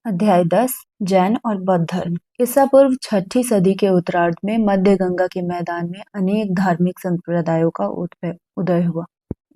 अध्याय 10 जैन और बौद्ध धर्म। ईसा पूर्व 6ठी सदी के उत्तरार्ध में मध्य गंगा के मैदान में अनेक धार्मिक संप्रदायों का उदय हुआ।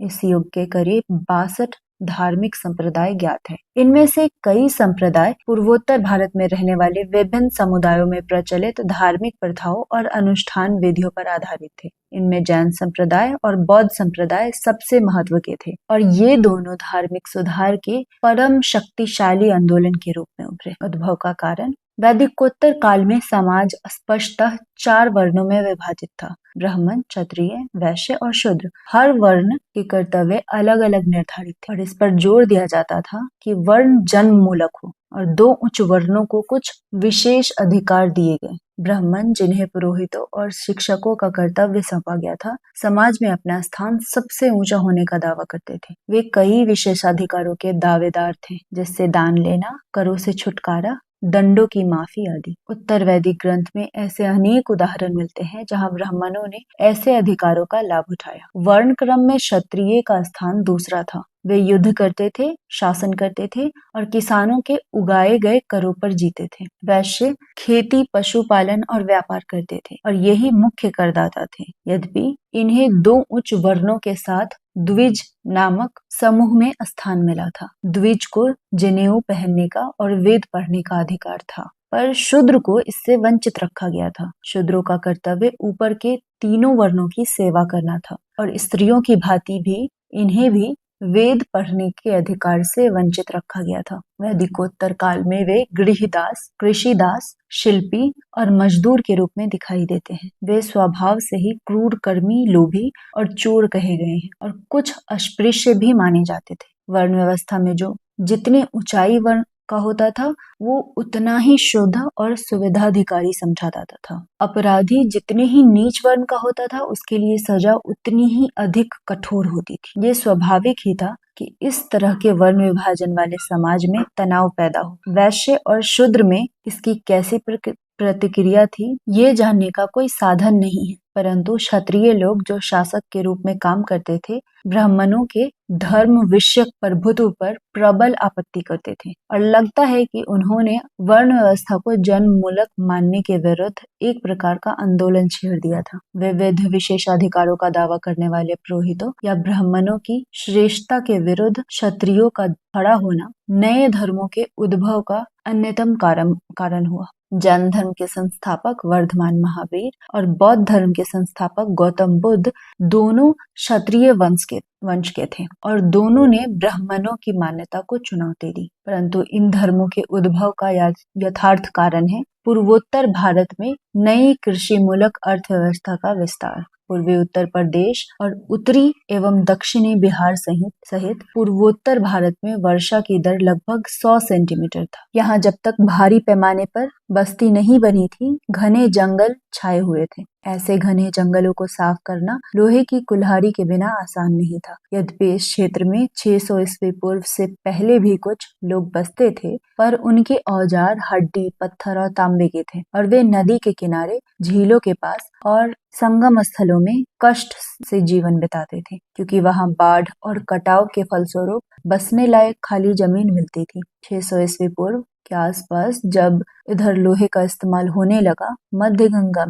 इस युग के करीब 62 धार्मिक संप्रदाय ज्ञात हैं। इनमें से कई संप्रदाय पूर्वोत्तर भारत में रहने वाले विभिन्न समुदायों में प्रचलित धार्मिक प्रथाओं और अनुष्ठान विधियों पर आधारित थे। इनमें जैन संप्रदाय और बौद्ध संप्रदाय सबसे महत्व के थे और ये दोनों धार्मिक सुधार के परम शक्तिशाली आंदोलन के रूप में उभरे। उद्भव का कारण वैदिकोत्तर काल में समाज स्पष्टतः 4 वर्णों में विभाजित था। ब्राह्मण, क्षत्रिय, वैश्य और शूद्र। हर वर्ण के कर्तव्य अलग अलग निर्धारित थे और इस पर जोर दिया जाता था कि वर्ण जन्म मूलक हो और 2 उच्च वर्णों को कुछ विशेष अधिकार दिए गए। ब्राह्मण, जिन्हें पुरोहितों और शिक्षकों का कर्तव्य सौंपा गया था, समाज में अपना स्थान सबसे ऊंचा होने का दावा करते थे। वे कई विशेषाधिकारों के दावेदार थे, जिससे दान लेना, करों से छुटकारा, दंडों की माफी आदि। उत्तर वैदिक ग्रंथ में ऐसे अनेक उदाहरण मिलते हैं जहां ब्राह्मणों ने ऐसे अधिकारों का लाभ उठाया। वर्ण क्रम में क्षत्रिय का स्थान दूसरा था। वे युद्ध करते थे, शासन करते थे और किसानों के उगाए गए करों पर जीते थे। वैश्य खेती, पशुपालन और व्यापार करते थे और यही मुख्य करदाता थे। यद्यपि इन्हें 2 उच्च वर्णों के साथ द्विज नामक समूह में स्थान मिला था। द्विज को जनेऊ पहनने का और वेद पढ़ने का अधिकार था, पर शूद्र को इससे वंचित रखा गया था। शूद्रों का कर्तव्य ऊपर के तीनों वर्णों की सेवा करना था और स्त्रियों की भांति भी इन्हें भी वेद पढ़ने के अधिकार से वंचित रखा गया था। वैदिकोत्तर काल में वे गृहदास, कृषिदास, शिल्पी और मजदूर के रूप में दिखाई देते हैं। वे स्वभाव से ही क्रूर, कर्मी, लोभी और चोर कहे गए हैं और कुछ अस्पृश्य भी माने जाते थे। वर्ण व्यवस्था में जो जितने ऊंचाई वर्ण का होता था, वो उतना ही शुद्ध और सुविधाधिकारी समझा जाता था। अपराधी जितने ही नीच वर्ण का होता था, उसके लिए सजा उतनी ही अधिक कठोर होती थी। ये स्वाभाविक ही था कि इस तरह के वर्ण विभाजन वाले समाज में तनाव पैदा हो। वैश्य और शूद्र में इसकी कैसी प्रतिक्रिया थी, ये जानने का कोई साधन नहीं है, परंतु क्षत्रिय लोग जो शासक के रूप में काम करते थे, ब्राह्मणों के धर्म विषयक प्रभुत्व पर प्रबल आपत्ति करते थे और लगता है कि उन्होंने वर्ण व्यवस्था को जन्म मूलक मानने के विरुद्ध एक प्रकार का आंदोलन छेड़ दिया था। विविध विशेषाधिकारों का दावा करने वाले पुरोहितों या ब्राह्मणों की श्रेष्ठता के विरुद्ध क्षत्रियों का खड़ा होना नए धर्मों के उद्भव का अन्यतम कारण हुआ। जैन धर्म के संस्थापक वर्धमान महावीर और बौद्ध धर्म के संस्थापक गौतम बुद्ध दोनों क्षत्रिय वंश के थे और दोनों ने ब्राह्मणों की मान्यता को चुनौती दी। परंतु इन धर्मों के उद्भव का यथार्थ कारण है पूर्वोत्तर भारत में नई कृषि मूलक अर्थव्यवस्था का विस्तार। पूर्वी उत्तर प्रदेश और उत्तरी एवं दक्षिणी बिहार सहित पूर्वोत्तर भारत में वर्षा की दर लगभग 100 सेंटीमीटर था। यहाँ जब तक भारी पैमाने पर बस्ती नहीं बनी थी, घने जंगल छाए हुए थे। ऐसे घने जंगलों को साफ करना लोहे की कुल्हाड़ी के बिना आसान नहीं था। यद्यपि इस क्षेत्र में 600 ईस्वी पूर्व से पहले भी कुछ लोग बसते थे, पर उनके औजार हड्डी, पत्थर और तांबे के थे और वे नदी के किनारे, झीलों के पास और संगम स्थलों में कष्ट से जीवन बिताते थे, क्योंकि वहां बाढ़ और कटाव के फलस्वरूप बसने लायक खाली जमीन मिलती थी। 600 ईस्वी पूर्व के आसपास जब इधर लोहे का इस्तेमाल होने लगा, मध्य गंगा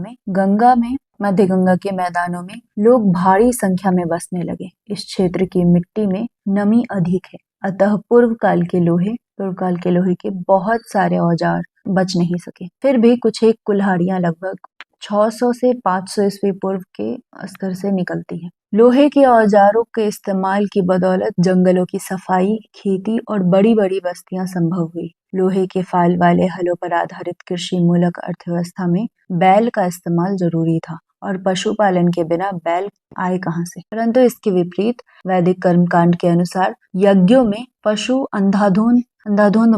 के मैदानों में लोग भारी संख्या में बसने लगे। इस क्षेत्र की मिट्टी में नमी अधिक है, अतः पूर्व काल के लोहे के बहुत सारे औजार बच नहीं सके। फिर भी कुछ एक कुल्हाड़ियां लगभग 600 से 500 ईस्वी पूर्व के स्तर से निकलती है। लोहे के औजारों के इस्तेमाल की बदौलत जंगलों की सफाई, खेती और बड़ी बड़ी बस्तियां संभव हुई। लोहे के फाल वाले हलों पर आधारित कृषि मूलक अर्थव्यवस्था में बैल का इस्तेमाल जरूरी था और पशुपालन के बिना बैल आए कहां से। परंतु इसके विपरीत वैदिक कर्मकांड के अनुसार यज्ञों में पशु अंधाधुंध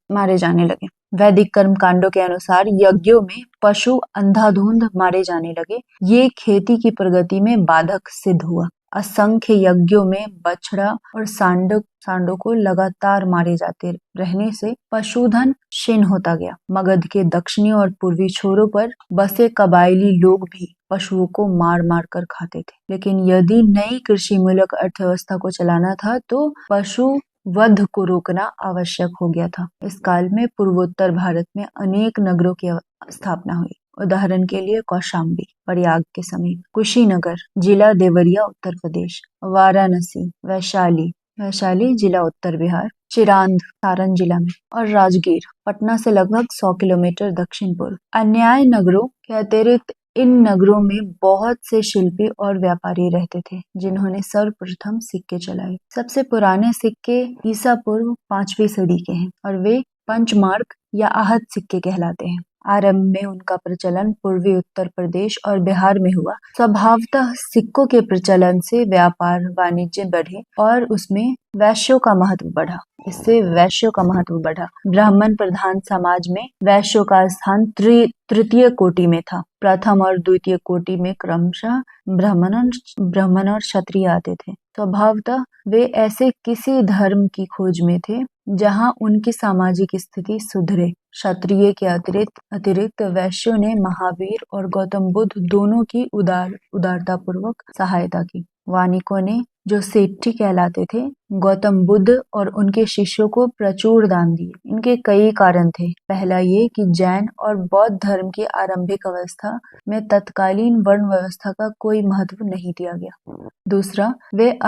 मारे जाने लगे। वैदिक कर्म कांडों के अनुसार यज्ञों में पशु अंधाधुंध मारे जाने लगे। ये खेती की प्रगति में बाधक सिद्ध हुआ। असंख्य यज्ञों में बछड़ा और सांडों को लगातार मारे जाते रहने से पशुधन क्षीण होता गया। मगध के दक्षिणी और पूर्वी छोरों पर बसे कबायली लोग भी पशुओं को मार मार कर खाते थे। लेकिन यदि नई कृषि मूलक अर्थव्यवस्था को चलाना था तो पशु वध को रोकना आवश्यक हो गया था। इस काल में पूर्वोत्तर भारत में अनेक नगरों की स्थापना हुई। उदाहरण के लिए कौशाम्बी प्रयाग के समीप, कुशीनगर जिला देवरिया उत्तर प्रदेश, वाराणसी वैशाली वैशाली जिला उत्तर बिहार, चिरांद सारण जिला में, और राजगीर पटना से लगभग 100 किलोमीटर दक्षिण पूर्व। अन्य नगरों के अतिरिक्त इन नगरों में बहुत से शिल्पी और व्यापारी रहते थे जिन्होंने सर्वप्रथम सिक्के चलाए। सबसे पुराने सिक्के ईसा पूर्व 5वीं सदी के हैं और वे पंचमार्क या आहत सिक्के कहलाते हैं। आरंभ में उनका प्रचलन पूर्वी उत्तर प्रदेश और बिहार में हुआ। स्वभावतः सिक्कों के प्रचलन से व्यापार वाणिज्य बढ़े और उसमें वैश्यों का महत्व बढ़ा। इससे वैश्यों का महत्व बढ़ा। ब्राह्मण प्रधान समाज में वैश्यों का स्थान तृतीय कोटि में था। प्रथम और द्वितीय कोटि में क्रमशः ब्राह्मण और क्षत्रिय आते थे। स्वभावतः वे ऐसे किसी धर्म की खोज में थे जहां उनकी सामाजिक स्थिति सुधरे। क्षत्रिय के अतिरिक्त वैश्यों ने महावीर और गौतम बुद्ध दोनों की उदारता पूर्वक सहायता की। वानिकों ने, जो सेट्ठी कहलाते थे, गौतम बुद्ध और उनके शिष्यों को प्रचुर दान दिए। इनके कई कारण थे। पहला ये कि जैन और बौद्ध धर्म की आरंभिक अवस्था में तत्कालीन वर्ण व्यवस्था का कोई महत्व नहीं दिया गया। दूसरा, वे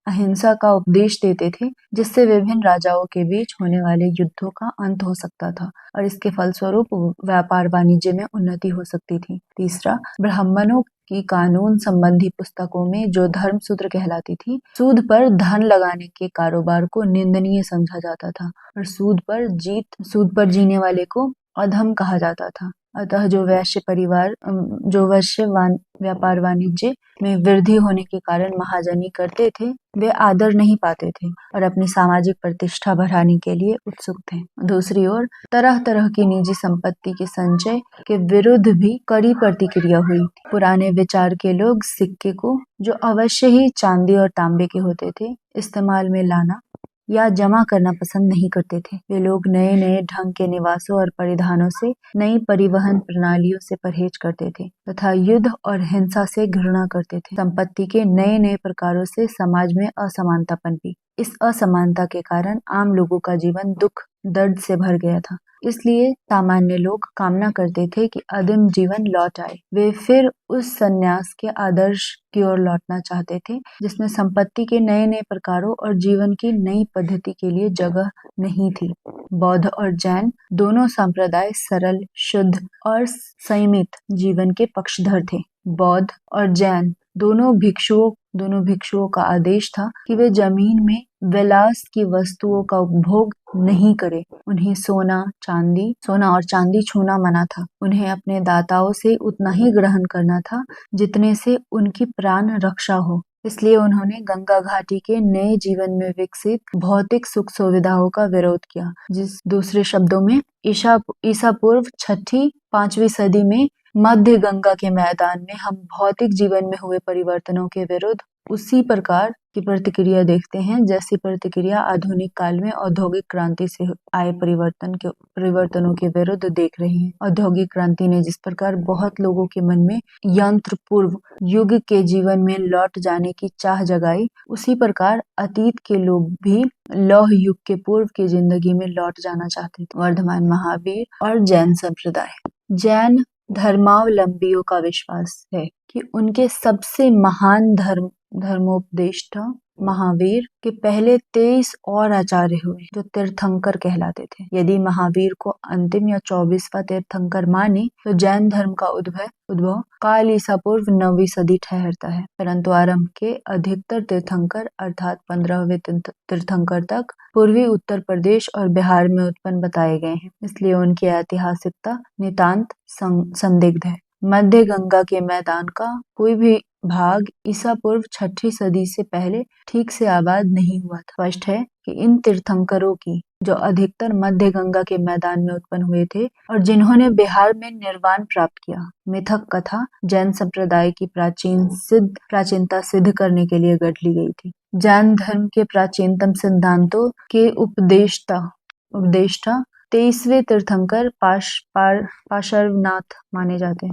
अहिंसा का उपदेश देते थे जिससे विभिन्न राजाओं के बीच होने वाले युद्धों का अंत हो सकता था और इसके फलस्वरूप व्यापार वाणिज्य में उन्नति हो सकती थी। तीसरा, ब्राह्मणों की कानून संबंधी पुस्तकों में जो धर्म सूत्र कहलाती थी, सूद पर धन लगाने के कारोबार को निंदनीय समझा जाता था और सूद पर जीने वाले को अधम कहा जाता था। अतः जो वैश्य व्यापार वाणिज्य में वृद्धि होने के कारण महाजनी करते थे, वे आदर नहीं पाते थे और अपनी सामाजिक प्रतिष्ठा बढ़ाने के लिए उत्सुक थे। दूसरी ओर तरह तरह की निजी संपत्ति के संचय के विरुद्ध भी कड़ी प्रतिक्रिया हुई। पुराने विचार के लोग सिक्के को, जो अवश्य ही चांदी और तांबे के होते थे, इस्तेमाल में लाना या जमा करना पसंद नहीं करते थे। वे लोग नए नए ढंग के निवासों और परिधानों से, नई परिवहन प्रणालियों से परहेज करते थे तथा युद्ध और हिंसा से घृणा करते थे। संपत्ति के नए नए प्रकारों से समाज में असमानता पनपी। इस असमानता के कारण आम लोगों का जीवन दुख दर्द से भर गया था। इसलिए सामान्य लोग कामना करते थे कि आदिम जीवन लौट आए। वे फिर उस संन्यास के आदर्श की ओर लौटना चाहते थे जिसमें संपत्ति के नए नए प्रकारों और जीवन की नई पद्धति के लिए जगह नहीं थी। बौद्ध और जैन दोनों संप्रदाय सरल, शुद्ध और संयमित जीवन के पक्षधर थे। बौद्ध और जैन दोनों भिक्षुओं का आदेश था कि वे जमीन में विलास की वस्तुओं का उपभोग नहीं करें। उन्हें सोना और चांदी छूना मना था। उन्हें अपने दाताओं से उतना ही ग्रहण करना था जितने से उनकी प्राण रक्षा हो। इसलिए उन्होंने गंगा घाटी के नए जीवन में विकसित भौतिक सुख सुविधाओं का विरोध किया। दूसरे शब्दों में ईसा पूर्व 6वीं-5वीं सदी में मध्य गंगा के मैदान में हम भौतिक जीवन में हुए परिवर्तनों के विरुद्ध उसी प्रकार की प्रतिक्रिया देखते हैं जैसी प्रतिक्रिया आधुनिक काल में औद्योगिक क्रांति से आए परिवर्तनों के विरुद्ध देख रहे हैं। औद्योगिक क्रांति ने जिस प्रकार बहुत लोगों के मन में यंत्र पूर्व युग के जीवन में लौट जाने की चाह जगाई, उसी प्रकार अतीत के लोग भी लौह युग के पूर्व की जिंदगी में लौट जाना चाहते थे। वर्धमान महावीर और जैन संप्रदाय। जैन धर्मावलंबियों का विश्वास है कि उनके सबसे महान धर्मोपदेष्टा महावीर के पहले 23 और आचार्य हुए जो तीर्थंकर कहलाते थे। यदि महावीर को अंतिम या 24वां तीर्थंकर माने तो जैन धर्म का उद्भव काल ईसा पूर्व 9वीं सदी ठहरता है, परंतु आरंभ के अधिकतर तीर्थंकर अर्थात 15वें तीर्थंकर तक पूर्वी उत्तर प्रदेश और बिहार में उत्पन्न बताए गए हैं। इसलिए उनकी ऐतिहासिकता नितांत संदिग्ध है। मध्य गंगा के मैदान का कोई भी भाग ईसा पूर्व 6वीं सदी से पहले ठीक से आबाद नहीं हुआ था। स्पष्ट है कि इन तीर्थंकरों की, जो अधिकतर मध्य गंगा के मैदान में उत्पन्न हुए थे और जिन्होंने बिहार में निर्वाण प्राप्त किया, मिथक कथा जैन संप्रदाय की प्राचीनता सिद्ध करने के लिए गढ़ ली गई थी। जैन धर्म के प्राचीनतम सिद्धांतों के उपदेष्टा 23वें तीर्थंकर पार्श्वनाथ माने जाते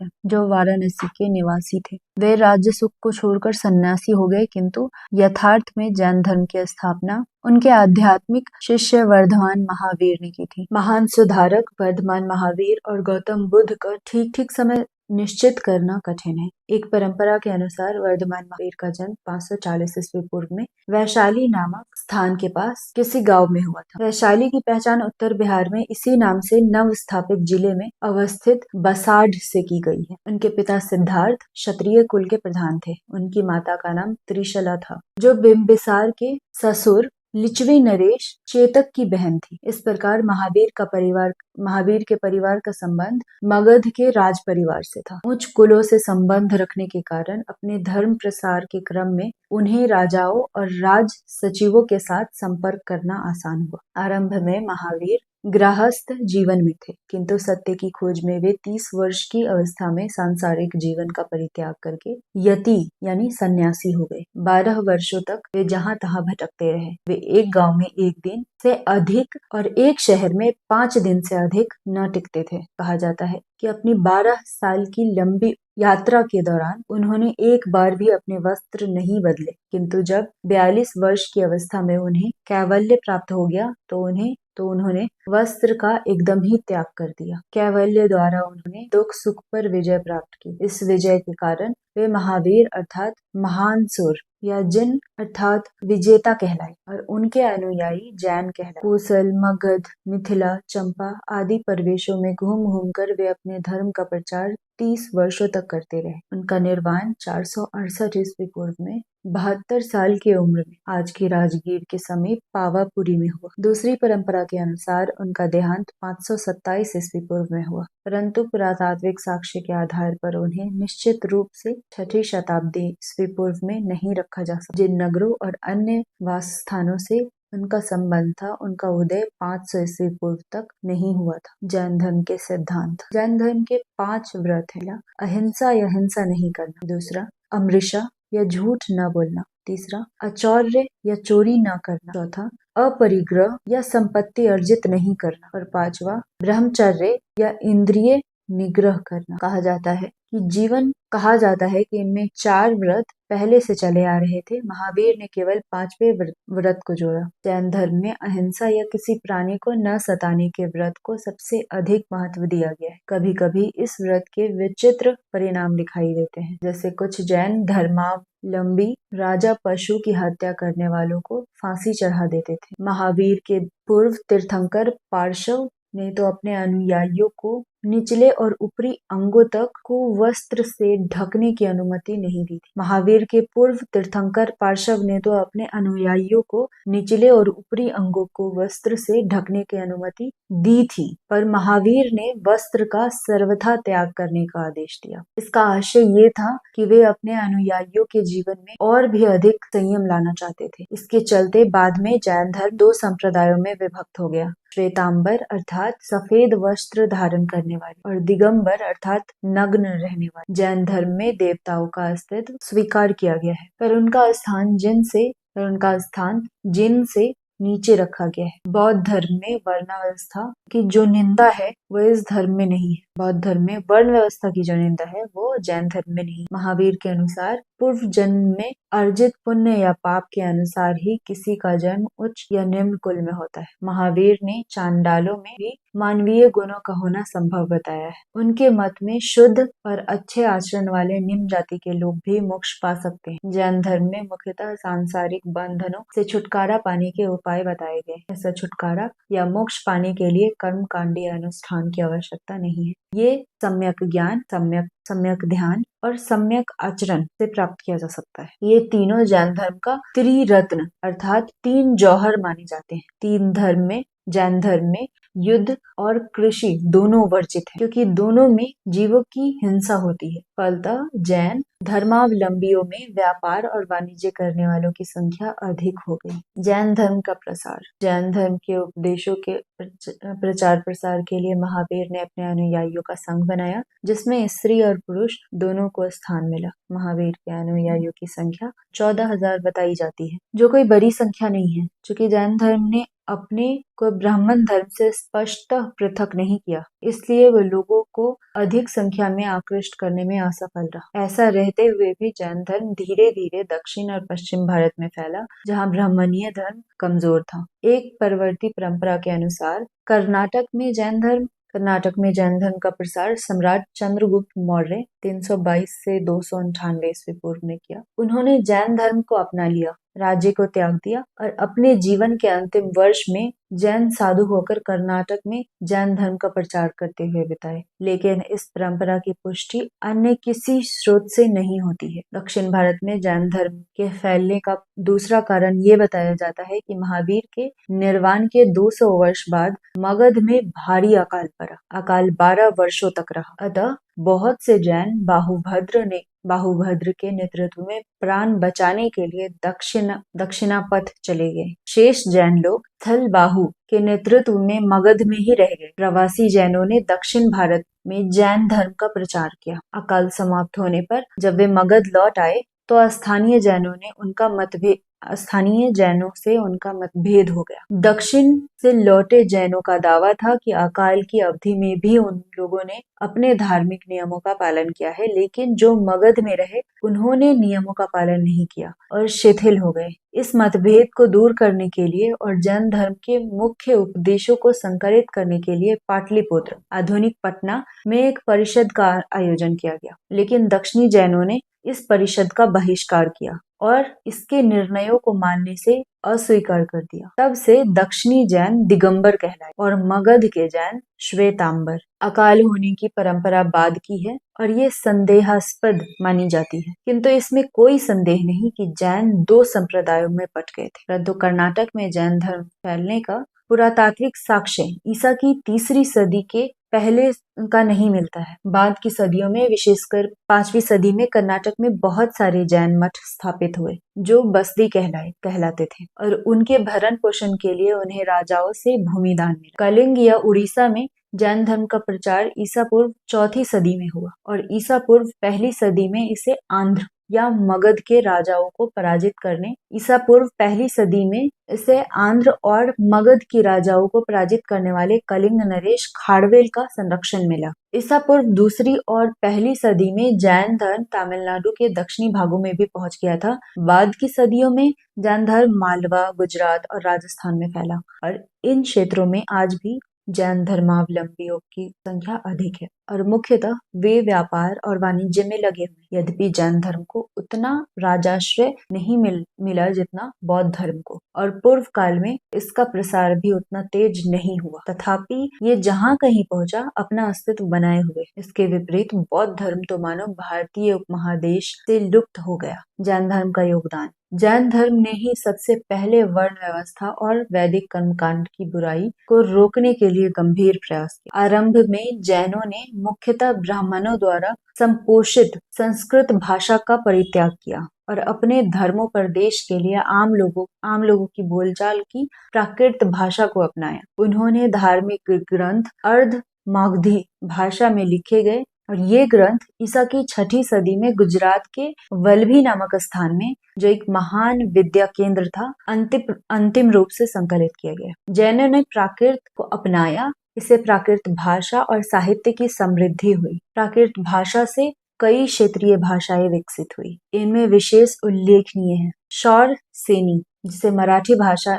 हैं, जो वाराणसी के निवासी थे। वे राज्य सुख को छोड़कर सन्यासी हो गए, किंतु यथार्थ में जैन धर्म की स्थापना उनके आध्यात्मिक शिष्य वर्धमान महावीर ने की थी। महान सुधारक वर्धमान महावीर और गौतम बुद्ध का ठीक ठीक समय निश्चित करना कठिन है। एक परंपरा के अनुसार वर्धमान महावीर का जन्म 540 ईस्वी पूर्व में वैशाली नामक स्थान के पास किसी गांव में हुआ था। वैशाली की पहचान उत्तर बिहार में इसी नाम से नव स्थापित जिले में अवस्थित बसाढ़ से की गई है। उनके पिता सिद्धार्थ क्षत्रिय कुल के प्रधान थे। उनकी माता का नाम त्रिशला था, जो बिंबिसार के ससुर लिच्छवी नरेश चेतक की बहन थी। इस प्रकार महावीर के परिवार का संबंध मगध के राज परिवार से था। उच्च कुलों से संबंध रखने के कारण अपने धर्म प्रसार के क्रम में उन्हें राजाओं और राज सचिवों के साथ संपर्क करना आसान हुआ। आरंभ में महावीर गृहस्थ जीवन में थे, किंतु सत्य की खोज में वे 30 वर्ष की अवस्था में सांसारिक जीवन का परित्याग करके यति यानी सन्यासी हो गए। 12 वर्षों तक वे जहाँ तहाँ भटकते रहे। वे एक गांव में 1 दिन से अधिक और एक शहर में 5 दिन से अधिक न टिकते थे। कहा जाता है कि अपनी 12 साल की लंबी यात्रा के दौरान उन्होंने एक बार भी अपने वस्त्र नहीं बदले, किंतु जब 42 वर्ष की अवस्था में उन्हें कैवल्य प्राप्त हो गया तो उन्होंने वस्त्र का एकदम ही त्याग कर दिया। कैवल्य द्वारा उन्होंने दुख सुख पर विजय प्राप्त की। इस विजय के कारण वे महावीर अर्थात महानसुर या जिन अर्थात विजेता कहलाए और उनके अनुयायी जैन कहलाए। कोसल, मगध, मिथिला, चंपा आदि प्रदेशों में घूम घूम कर वे अपने धर्म का प्रचार 30 वर्षों तक करते रहे। उनका निर्वाण 468 ईस्वी पूर्व में 72 साल की उम्र में आज की राजगीर के समीप पावापुरी में हुआ। दूसरी परंपरा के अनुसार उनका देहांत 527 ईस्वी पूर्व में हुआ, परंतु पुरातात्विक साक्ष्य के आधार पर उन्हें निश्चित रूप से 6ठी शताब्दी ईस्वी पूर्व में नहीं रखा जा सकता। जिन नगरों और अन्य वास स्थानों से उनका संबंध था, उनका उदय 500 ईस्वी पूर्व तक नहीं हुआ था। जैन धर्म के सिद्धांत। जैन धर्म के 5 व्रत है। अहिंसा या हिंसा नहीं करना। दूसरा, अमृषा या झूठ न बोलना। तीसरा, अचौर्य या चोरी न करना। चौथा, अपरिग्रह या संपत्ति अर्जित नहीं करना। और 5वां, ब्रह्मचर्य या इंद्रिय निग्रह करना। कहा जाता है कि इनमें 4 व्रत पहले से चले आ रहे थे। महावीर ने केवल 5वें व्रत को जोड़ा। जैन धर्म में अहिंसा या किसी प्राणी को न सताने के व्रत को सबसे अधिक महत्व दिया गया है। कभी कभी इस व्रत के विचित्र परिणाम दिखाई देते हैं, जैसे कुछ जैन धर्मावलंबी राजा पशु की हत्या करने वालों को फांसी चढ़ा देते थे। महावीर के पूर्व तीर्थंकर पार्श्व ने तो अपने अनुयायियों को निचले और ऊपरी अंगों तक को वस्त्र से ढकने की अनुमति नहीं दी थी। महावीर के पूर्व तीर्थंकर पार्श्व ने तो अपने अनुयायियों को निचले और ऊपरी अंगों को वस्त्र से ढकने की अनुमति दी थी, पर महावीर ने वस्त्र का सर्वथा त्याग करने का आदेश दिया। इसका आशय ये था कि वे अपने अनुयायियों के जीवन में और भी अधिक संयम लाना चाहते थे। इसके चलते बाद में जैन धर्म 2 संप्रदायों में विभक्त हो गया। श्वेतांबर अर्थात सफेद वस्त्र धारण करने वाले और दिगंबर अर्थात नग्न रहने वाले। जैन धर्म में देवताओं का अस्तित्व स्वीकार किया गया है, पर उनका स्थान जिन से नीचे रखा गया है। बौद्ध धर्म में वर्णावस्था की जो निंदा है वो इस धर्म में नहीं है। बौद्ध धर्म में वर्ण व्यवस्था की जो निंदा है वो जैन धर्म में नहीं। महावीर के अनुसार पूर्व जन्म में अर्जित पुण्य या पाप के अनुसार ही किसी का जन्म उच्च या निम्न कुल में होता है। महावीर ने चांडालों में भी मानवीय गुणों का होना संभव बताया है। उनके मत में शुद्ध और अच्छे आचरण वाले निम्न जाति के लोग भी मोक्ष पा सकते हैं। जैन धर्म में मुख्यतः सांसारिक बंधनों से छुटकारा पाने के उपाय बताए गए। ऐसा छुटकारा या मोक्ष पाने के लिए कर्म कांडीय अनुष्ठान की आवश्यकता नहीं है। ये सम्यक ज्ञान, सम्यक ध्यान और सम्यक आचरण से प्राप्त किया जा सकता है। ये तीनों जैन धर्म का त्रिरत्न अर्थात 3 जौहर माने जाते हैं। जैन धर्म में युद्ध और कृषि दोनों वर्जित है, क्योंकि दोनों में जीवों की हिंसा होती है। फलतः जैन धर्मावलंबियों में व्यापार और वाणिज्य करने वालों की संख्या अधिक हो गई। जैन धर्म का प्रसार। जैन धर्म के उपदेशों के प्रचार प्रसार के लिए महावीर ने अपने अनुयायियों का संघ बनाया, जिसमें स्त्री और पुरुष दोनों को स्थान मिला। महावीर के अनुयायियों की संख्या 14,000 बताई जाती है, जो कोई बड़ी संख्या नहीं है। चूंकि जैन धर्म ने अपने को ब्राह्मण धर्म से स्पष्ट पृथक नहीं किया, इसलिए वह लोगों को अधिक संख्या में आकृष्ट करने में असफल रहा। ऐसा रहते हुए भी जैन धर्म धीरे धीरे दक्षिण और पश्चिम भारत में फैला, जहां ब्राह्मणीय धर्म कमजोर था। एक परवर्ती परंपरा के अनुसार कर्नाटक में जैन धर्म का प्रसार सम्राट चंद्रगुप्त मौर्य 322 से 298 ईस्वी पूर्व ने किया। उन्होंने जैन धर्म को अपना लिया, राज्य को त्याग दिया और अपने जीवन के अंतिम वर्ष में जैन साधु होकर कर्नाटक में जैन धर्म का प्रचार करते हुए बिताए। लेकिन इस परंपरा की पुष्टि अन्य किसी स्रोत से नहीं होती है। दक्षिण भारत में जैन धर्म के फैलने का दूसरा कारण ये बताया जाता है कि महावीर के निर्वाण के 200 वर्ष बाद मगध में भारी अकाल पड़ा। अकाल 12 वर्षों तक रहा। अतः बहुत से जैन बाहुभद्र के नेतृत्व में प्राण बचाने के लिए दक्षिणापथ चले गए। शेष जैन लोग थलबाहु के नेतृत्व में मगध में ही रह गए। प्रवासी जैनों ने दक्षिण भारत में जैन धर्म का प्रचार किया। अकाल समाप्त होने पर जब वे मगध लौट आए तो स्थानीय जैनों से उनका मतभेद हो गया। दक्षिण से लौटे जैनों का दावा था कि अकाल की अवधि में भी उन लोगों ने अपने धार्मिक नियमों का पालन किया है, लेकिन जो मगध में रहे उन्होंने नियमों का पालन नहीं किया और शिथिल हो गए। इस मतभेद को दूर करने के लिए और जैन धर्म के मुख्य उपदेशों को संकलित करने के लिए पाटलिपुत्र, आधुनिक पटना में एक परिषद का आयोजन किया गया, लेकिन दक्षिणी जैनों ने इस परिषद का बहिष्कार किया और इसके निर्णयों को मानने से अस्वीकार कर दिया। तब से दक्षिणी जैन दिगंबर कहलाए और मगध के जैन श्वेतांबर। अकाल होने की परंपरा बाद की है और ये संदेहास्पद मानी जाती है, किंतु इसमें कोई संदेह नहीं कि जैन 2 संप्रदायों में बट गए थे। परंतु कर्नाटक में जैन धर्म फैलने का पुरातात्विक साक्ष्य ईसा की 3री सदी के पहले का नहीं मिलता है। बाद की सदियों में, विशेषकर 5वीं सदी में कर्नाटक में बहुत सारे जैन मठ स्थापित हुए जो बस्ती कहलाते थे और उनके भरण पोषण के लिए उन्हें राजाओं से भूमि दान मिला। कलिंग या उड़ीसा में जैन धर्म का प्रचार ईसा पूर्व 4वीं सदी में हुआ और ईसा पूर्व 1ली सदी में इसे आंध्र या मगध के राजाओं को पराजित करने ईसा पूर्व 1ली सदी में इसे आंध्र और मगध की राजाओं को पराजित करने वाले कलिंग नरेश खारवेल का संरक्षण मिला। ईसा पूर्व 2री और 1ली सदी में जैन धर्म तमिलनाडु के दक्षिणी भागों में भी पहुंच गया था। बाद की सदियों में जैन धर्म मालवा, गुजरात और राजस्थान में फैला और इन क्षेत्रों में आज भी जैन धर्मावलंबियों की संख्या अधिक है और मुख्यतः वे व्यापार और वाणिज्य में लगे हुए। यद्यपि जैन धर्म को उतना राजाश्रय नहीं मिला जितना बौद्ध धर्म को, और पूर्व काल में इसका प्रसार भी उतना तेज नहीं हुआ, तथापि ये जहाँ कहीं पहुंचा अपना अस्तित्व बनाए हुए। इसके विपरीत बौद्ध धर्म तो मानो भारतीय उपमहादेश से लुप्त हो गया। जैन धर्म का योगदान। जैन धर्म ने ही सबसे पहले वर्ण व्यवस्था और वैदिक कर्मकांड की बुराई को रोकने के लिए गंभीर प्रयास किया। आरंभ में जैनों ने मुख्यतः ब्राह्मणों द्वारा संपोषित संस्कृत भाषा का परित्याग किया और अपने धर्मोपदेश के लिए आम लोगों की बोलचाल की प्राकृत भाषा को अपनाया। उन्होंने धार्मिक ग्रंथ अर्ध मागधी भाषा में लिखे गए और ये ग्रंथ ईसा की 6ठी सदी में गुजरात के वल्लभी नामक स्थान में, जो एक महान विद्या केंद्र था, अंतिम रूप से संकलित किया गया। जैनों ने प्राकृत को अपनाया। इससे प्राकृत भाषा और साहित्य की समृद्धि हुई। प्राकृत भाषा से कई क्षेत्रीय भाषाएं विकसित हुई। इनमें विशेष उल्लेखनीय है शौर सेनी, जिससे मराठी भाषा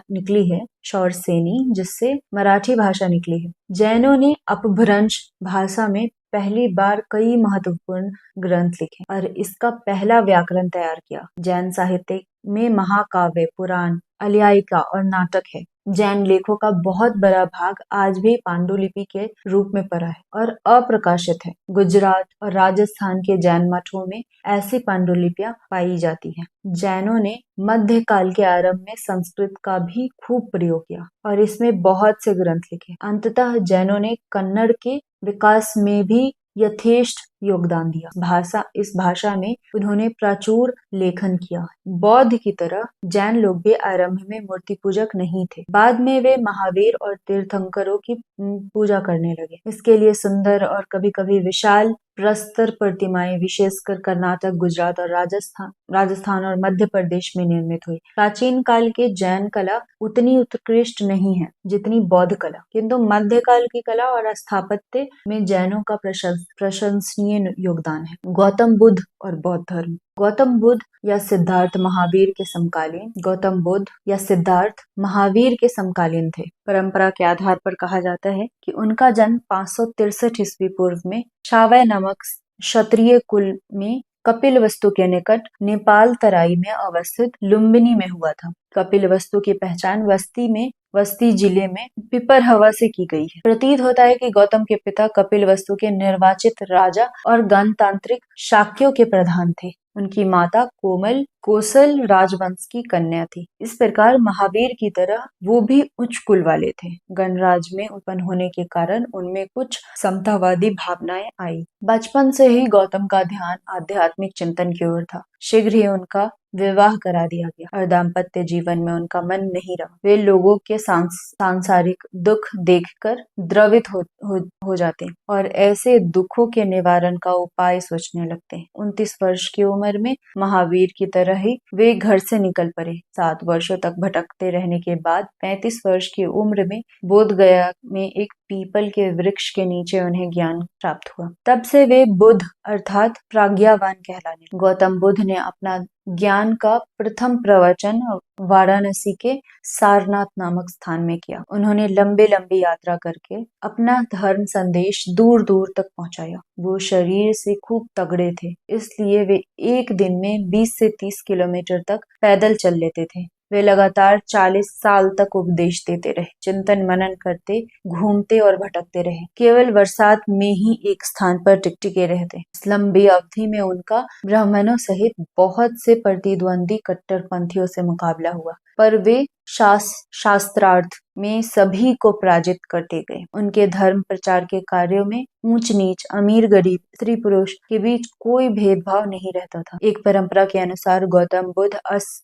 निकली है। जैनों ने अपभ्रंश भाषा में पहली बार कई महत्वपूर्ण ग्रंथ लिखे और इसका पहला व्याकरण तैयार किया। जैन साहित्य में महाकाव्य, पुराण, आख्यायिका और नाटक है। जैन लेखों का बहुत बड़ा भाग आज भी पांडुलिपि के रूप में पड़ा है और अप्रकाशित है। गुजरात और राजस्थान के जैन मठों में ऐसी पांडुलिपियां पाई जाती हैं। जैनों ने मध्य काल के आरंभ में संस्कृत का भी खूब प्रयोग किया और इसमें बहुत से ग्रंथ लिखे। अंततः जैनों ने कन्नड़ के विकास में भी यथेष्ट योगदान दिया। इस भाषा में उन्होंने प्राचुर लेखन किया। बौद्ध की तरह जैन लोग भी आरंभ में मूर्ति पूजक नहीं थे। बाद में वे महावीर और तीर्थंकरों की पूजा करने लगे। इसके लिए सुंदर और कभी-कभी विशाल प्रस्तर प्रतिमाएं विशेषकर कर्नाटक, गुजरात और राजस्थान और मध्य प्रदेश में निर्मित हुई। प्राचीन काल के जैन कला उतनी उत्कृष्ट नहीं है जितनी बौद्ध कला, किंतु मध्यकाल की कला और स्थापत्य में जैनों का प्रशंसनीय योगदान है। गौतम बुद्ध और बौद्ध धर्म। गौतम बुद्ध या सिद्धार्थ महावीर के समकालीन थे। परंपरा के आधार पर कहा जाता है कि उनका जन्म 563 ईस्वी पूर्व में शावय नामक क्षत्रिय कुल में कपिलवस्तु के निकट नेपाल तराई में अवस्थित लुम्बिनी में हुआ था। कपिलवस्तु की पहचान वस्ती जिले में पिपरहवा से की गई है। प्रतीत होता है कि गौतम के पिता कपिलवस्तु के निर्वाचित राजा और गणतांत्रिक शाक्यों के प्रधान थे। उनकी माता कोसल राजवंश की कन्या थी। इस प्रकार महावीर की तरह वो भी उच्च कुल वाले थे। गणराज्य में उत्पन्न होने के कारण उनमें कुछ समतावादी भावनाएं आई। बचपन से ही गौतम का ध्यान आध्यात्मिक चिंतन की ओर था। शीघ्र ही उनका विवाह करा दिया गया और दाम्पत्य जीवन में उनका मन नहीं रहा। वे लोगों के सांसारिक दुख देखकर द्रवित हो जाते और ऐसे दुखों के निवारण का उपाय सोचने लगते हैं। 29 वर्ष की उम्र में महावीर की तरह ही वे घर से निकल पड़े। 7 वर्षों तक भटकते रहने के बाद 35 वर्ष की उम्र में बोधगया में एक पीपल के वृक्ष के नीचे उन्हें ज्ञान प्राप्त हुआ। तब से वे बुद्ध अर्थात प्राज्ञावान कहलाने। गौतम बुद्ध ने अपना ज्ञान का प्रथम प्रवचन वाराणसी के सारनाथ नामक स्थान में किया। उन्होंने लंबी यात्रा करके अपना धर्म संदेश दूर दूर तक पहुंचाया। वो शरीर से खूब तगड़े थे, इसलिए वे एक दिन में 20 से 30 किलोमीटर तक पैदल चल लेते थे। वे लगातार 40 साल तक उपदेश देते रहे, चिंतन मनन करते, घूमते और भटकते रहे। केवल बरसात में ही एक स्थान पर टिके रहते। इस लंबी अवधि में उनका ब्राह्मणों सहित बहुत से प्रतिद्वंदी कट्टरपंथियों से मुकाबला हुआ, पर वे शास्त्रार्थ में सभी को पराजित करते गए। उनके धर्म प्रचार के कार्यों में ऊंच नीच, अमीर गरीब, स्त्री पुरुष के बीच कोई भेदभाव नहीं रहता था। एक परंपरा के अनुसार गौतम बुद्ध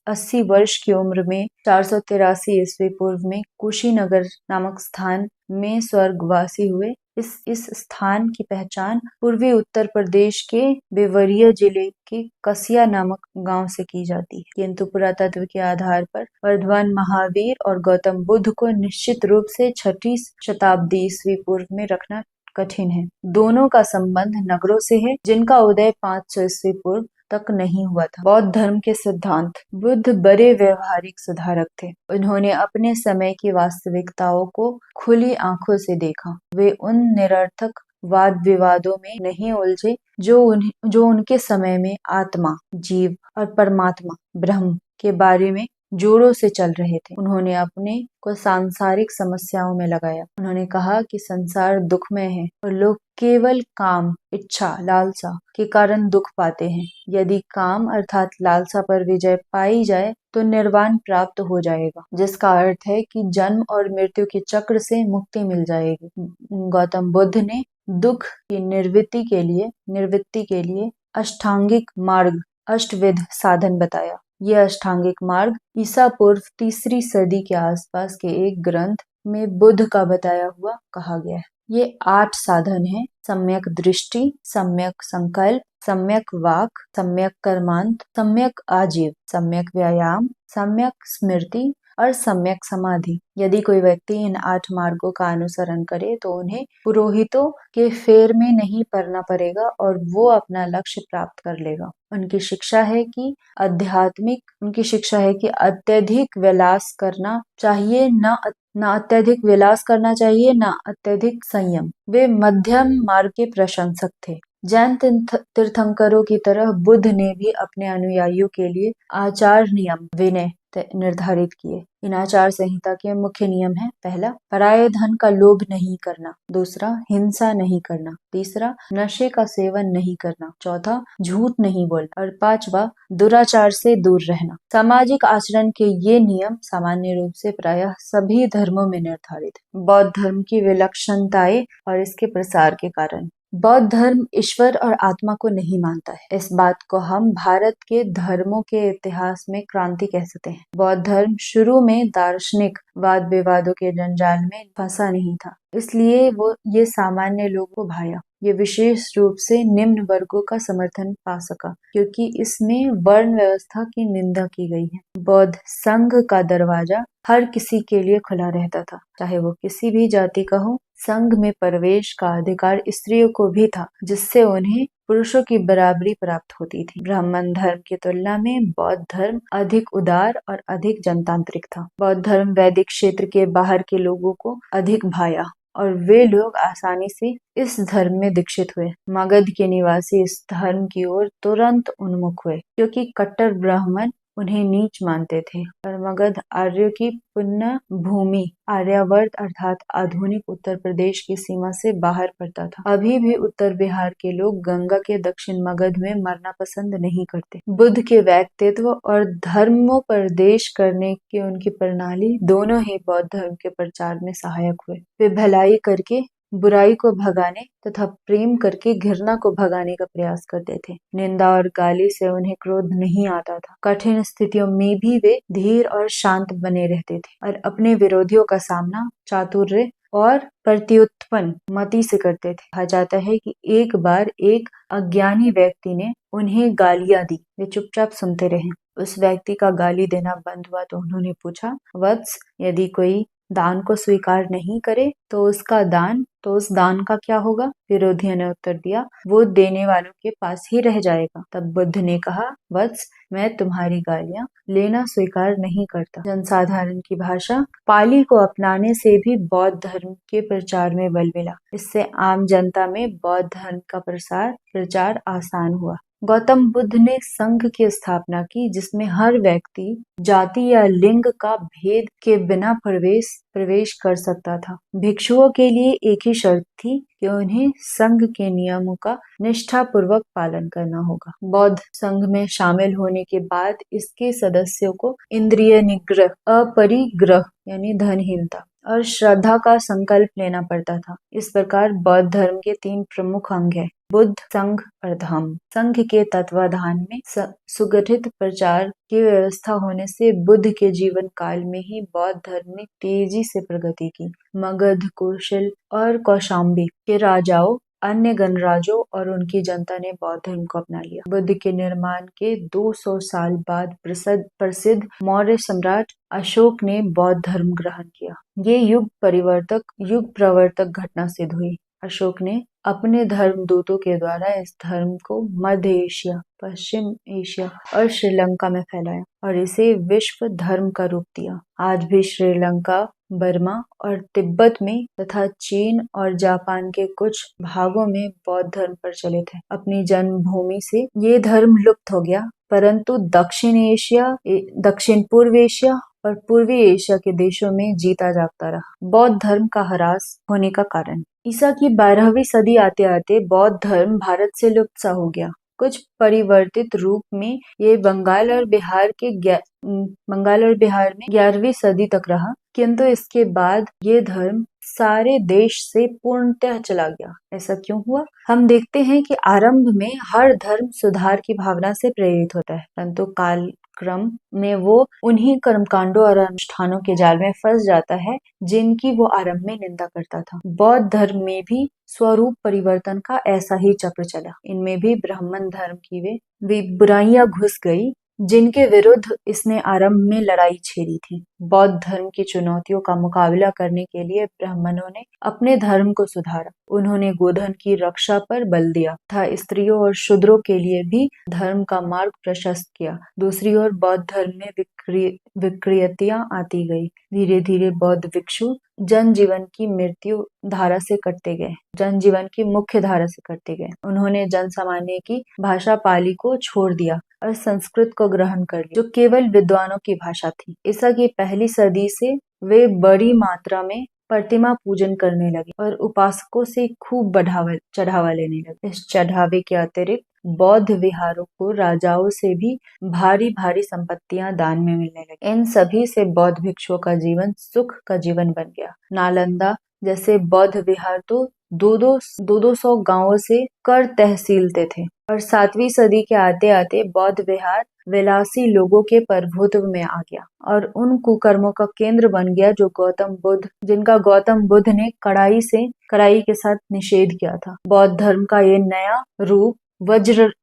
80 वर्ष की उम्र में 483 ईस्वी पूर्व में कुशीनगर नामक स्थान में स्वर्गवासी हुए। इस स्थान की पहचान पूर्वी उत्तर प्रदेश के देवरिया जिले के कसिया नामक गांव से की जाती है, किंतु पुरातत्व के आधार पर वर्धमान महावीर और गौतम बुद्ध को निश्चित रूप से 6ठी शताब्दी ईस्वी पूर्व में रखना कठिन है। दोनों का संबंध नगरों से है जिनका उदय 500 ईस्वी पूर्व तक नहीं हुआ था। बौद्ध धर्म के सिद्धांत। बुद्ध बड़े व्यवहारिक सुधारक थे। उन्होंने अपने समय की वास्तविकताओं को खुली आंखों से देखा। वे उन निरर्थक वाद विवादों में नहीं उलझे जो उनके समय में आत्मा, जीव और परमात्मा, ब्रह्म के बारे में जोरों से चल रहे थे। उन्होंने अपने को सांसारिक समस्याओं में लगाया। उन्होंने कहा कि संसार दुखमय है और लोग केवल काम, इच्छा, लालसा के कारण दुख पाते हैं। यदि काम अर्थात लालसा पर विजय पाई जाए तो निर्वाण प्राप्त हो जाएगा, जिसका अर्थ है कि जन्म और मृत्यु के चक्र से मुक्ति मिल जाएगी। गौतम बुद्ध ने दुख की निवृत्ति के लिए अष्टांगिक मार्ग, अष्टविध साधन बताया। यह अष्टांगिक मार्ग ईसा पूर्व 3री सदी के आसपास के एक ग्रंथ में बुद्ध का बताया हुआ कहा गया है। ये 8 साधन हैं: सम्यक दृष्टि, सम्यक संकल्प, सम्यक वाक, सम्यक कर्मांत, सम्यक आजीव, सम्यक व्यायाम, सम्यक स्मृति और सम्यक समाधि। यदि कोई व्यक्ति इन 8 मार्गों का अनुसरण करे तो उन्हें पुरोहितों के फेर में नहीं पड़ना पड़ेगा और वो अपना लक्ष्य प्राप्त कर लेगा। उनकी शिक्षा है कि अत्यधिक विलास करना चाहिए, न अत्यधिक विलास करना चाहिए, न अत्यधिक संयम। वे मध्यम मार्ग के प्रशंसक थे। जैन तीर्थंकरों की तरह बुद्ध ने भी अपने अनुयायियों के लिए आचार नियम, विनय निर्धारित किए। इन आचार संहिता के मुख्य नियम हैं: पहला, पराये धन का लोभ नहीं करना। दूसरा, हिंसा नहीं करना। तीसरा, नशे का सेवन नहीं करना। चौथा, झूठ नहीं बोलना। और 5वां, दुराचार से दूर रहना। सामाजिक आचरण के ये नियम सामान्य रूप से प्रायः सभी धर्मों में निर्धारित है। बौद्ध धर्म की विलक्षणताएं और इसके प्रसार के कारण। बौद्ध धर्म ईश्वर और आत्मा को नहीं मानता है। इस बात को हम भारत के धर्मों के इतिहास में क्रांति कह सकते हैं। बौद्ध धर्म शुरू में दार्शनिक वाद विवादों के जंजाल में फंसा नहीं था, इसलिए वो ये सामान्य लोगों को भाया। ये विशेष रूप से निम्न वर्गों का समर्थन पा सका क्योंकि इसमें वर्ण व्यवस्था की निंदा की गई है। बौद्ध संघ का दरवाजा हर किसी के लिए खुला रहता था, चाहे वो किसी भी जाति का हो। संघ में प्रवेश का अधिकार स्त्रियों को भी था, जिससे उन्हें पुरुषों की बराबरी प्राप्त होती थी। ब्राह्मण धर्म की तुलना में बौद्ध धर्म अधिक उदार और अधिक जनतांत्रिक था। बौद्ध धर्म वैदिक क्षेत्र के बाहर के लोगों को अधिक भाया और वे लोग आसानी से इस धर्म में दीक्षित हुए। मगध के निवासी इस धर्म की ओर तुरंत उन्मुख हुए क्योंकि कट्टर ब्राह्मण उन्हें नीच मानते थे और मगध आर्यों की पुण्य भूमि आर्यावर्त अर्थात आधुनिक उत्तर प्रदेश की सीमा से बाहर पड़ता था। अभी भी उत्तर बिहार के लोग गंगा के दक्षिण मगध में मरना पसंद नहीं करते। बुद्ध के व्यक्तित्व और धर्मोपदेश करने की उनकी प्रणाली दोनों ही बौद्ध धर्म के प्रचार में सहायक हुए। वे भलाई करके बुराई को भगाने तथा प्रेम करके घृणा को भगाने का प्रयास करते थे। निंदा और गाली से उन्हें क्रोध नहीं आता था। कठिन स्थितियों में भी वे धीर और शांत बने रहते थे और अपने विरोधियों का सामना चातुर्य और प्रत्युत्पन्न मति से करते थे। कहा जाता है कि एक बार एक अज्ञानी व्यक्ति ने उन्हें गालियां दी, वे चुपचाप सुनते रहे। उस व्यक्ति का गाली देना बंद हुआ तो उन्होंने पूछा, वत्स, यदि कोई दान को स्वीकार नहीं करे तो उस दान का क्या होगा? विरोधियों ने उत्तर दिया, वो देने वालों के पास ही रह जाएगा। तब बुद्ध ने कहा, वत्स, मैं तुम्हारी गालियां लेना स्वीकार नहीं करता। जनसाधारण की भाषा पाली को अपनाने से भी बौद्ध धर्म के प्रचार में बल मिला। इससे आम जनता में बौद्ध धर्म का प्रचार आसान हुआ। गौतम बुद्ध ने संघ की स्थापना की, जिसमें हर व्यक्ति जाति या लिंग का भेद के बिना प्रवेश कर सकता था। भिक्षुओं के लिए एक ही शर्त थी कि उन्हें संघ के नियमों का निष्ठापूर्वक पालन करना होगा। बौद्ध संघ में शामिल होने के बाद इसके सदस्यों को इंद्रिय निग्रह, अपरिग्रह यानी धनहीनता और श्रद्धा का संकल्प लेना पड़ता था। इस प्रकार बौद्ध धर्म के 3 प्रमुख अंग हैं, बुद्ध, संघ और धम्म। संघ के तत्वाधान में सुगठित प्रचार की व्यवस्था होने से बुद्ध के जीवन काल में ही बौद्ध धर्म ने तेजी से प्रगति की। मगध, कौशल और कौशाम्बी के राजाओं, अन्य गणराज्यों और उनकी जनता ने बौद्ध धर्म को अपना लिया। बुद्ध के निर्माण के 200 साल बाद प्रसिद्ध मौर्य सम्राट अशोक ने बौद्ध धर्म ग्रहण किया। ये युग प्रवर्तक घटना सिद्ध हुई। अशोक ने अपने धर्मदूतों के द्वारा इस धर्म को मध्य एशिया, पश्चिम एशिया और श्रीलंका में फैलाया और इसे विश्व धर्म का रूप दिया। आज भी श्रीलंका, बर्मा और तिब्बत में तथा चीन और जापान के कुछ भागों में बौद्ध धर्म प्रचलित है। अपनी जन्मभूमि से ये धर्म लुप्त हो गया, परंतु दक्षिण पूर्व एशिया और पूर्वी एशिया के देशों में जीता जागता रहा। बौद्ध धर्म का ह्रास होने का कारण। ईसा की 12वीं सदी आते आते बौद्ध धर्म भारत से लुप्त सा हो गया। कुछ परिवर्तित रूप में ये बंगाल और बिहार में 11वीं सदी तक रहा, किंतु इसके बाद ये धर्म सारे देश से पूर्णतः चला गया। ऐसा क्यों हुआ? हम देखते हैं कि आरंभ में हर धर्म सुधार की भावना से प्रेरित होता है, परंतु कालक्रम में वो उन्हीं कर्मकांडों और अनुष्ठानों के जाल में फंस जाता है जिनकी वो आरंभ में निंदा करता था। बौद्ध धर्म में भी स्वरूप परिवर्तन का ऐसा ही चक्र चला। इनमें भी ब्राह्मण धर्म की वे बुराइयां घुस गई जिनके विरुद्ध इसने आरंभ में लड़ाई छेड़ी थी। बौद्ध धर्म की चुनौतियों का मुकाबला करने के लिए ब्राह्मणों ने अपने धर्म को सुधारा। उन्होंने गोधन की रक्षा पर बल दिया तथा स्त्रियों और शूद्रों के लिए भी धर्म का मार्ग प्रशस्त किया। दूसरी ओर बौद्ध धर्म में विकृतियां आती गई। धीरे धीरे बौद्ध भिक्षु जनजीवन की मुख्य धारा से कटते गए। उन्होंने जनसामान्य की भाषा पाली को छोड़ दिया और संस्कृत को ग्रहण कर लिया, जो केवल विद्वानों की भाषा थी। ईसा की पहली सदी से वे बड़ी मात्रा में प्रतिमा पूजन करने लगे और उपासकों से खूब चढ़ावा लेने लगे। इस चढ़ावे के अतिरिक्त बौद्ध विहारों को राजाओं से भी भारी भारी संपत्तियां दान में मिलने लगी। इन सभी से बौद्ध भिक्षुओं का जीवन सुख का जीवन बन गया। नालंदा जैसे बौद्ध विहार तो दो सौ गांवों से कर तहसीलते थे और 7वीं सदी के आते आते बौद्ध विहार विलासी लोगों के प्रभुत्व में आ गया और उन कुकर्मों का केंद्र बन गया जिनका गौतम बुद्ध ने कड़ाई के साथ निषेध किया था। बौद्ध धर्म का ये नया रूप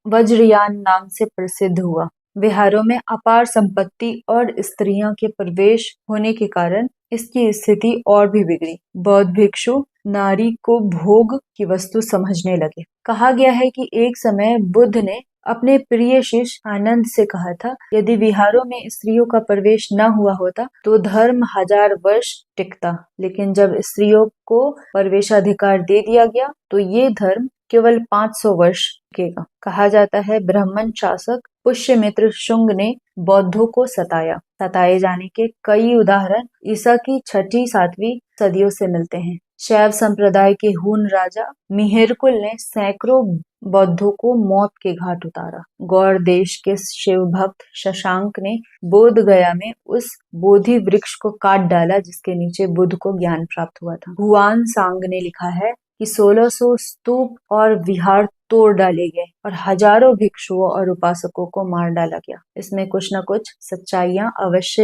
वज्रयान नाम से प्रसिद्ध हुआ। विहारों में अपार संपत्ति और स्त्रियों के प्रवेश होने के कारण इसकी स्थिति और भी बिगड़ी। बौद्ध भिक्षु नारी को भोग की वस्तु समझने लगे। कहा गया है कि एक समय बुद्ध ने अपने प्रिय शिष्य आनंद से कहा था, यदि विहारों में स्त्रियों का प्रवेश न हुआ होता तो धर्म 1000 वर्ष टिकता, लेकिन जब स्त्रियों को प्रवेशाधिकार दे दिया गया तो ये धर्म केवल 500 वर्ष टिकेगा। कहा जाता है ब्राह्मण शासक पुष्यमित्र शुंग ने बौद्धों को सताए जाने के कई उदाहरण ईसा की 6ठी-7वीं सदियों से मिलते हैं। शैव संप्रदाय के हून राजा मिहिरकुल ने सैकड़ों बौद्धों को मौत के घाट उतारा। गौड़ देश के शिव भक्त शशांक ने बोध गया में उस बोधि वृक्ष को काट डाला जिसके नीचे बुद्ध को ज्ञान प्राप्त हुआ था। हुआन सांग ने लिखा है कि 1600 स्तूप और विहार तोड़ डाले गए और हजारों भिक्षुओं और उपासकों को मार डाला गया। इसमें कुछ न कुछ सच्चाइयां अवश्य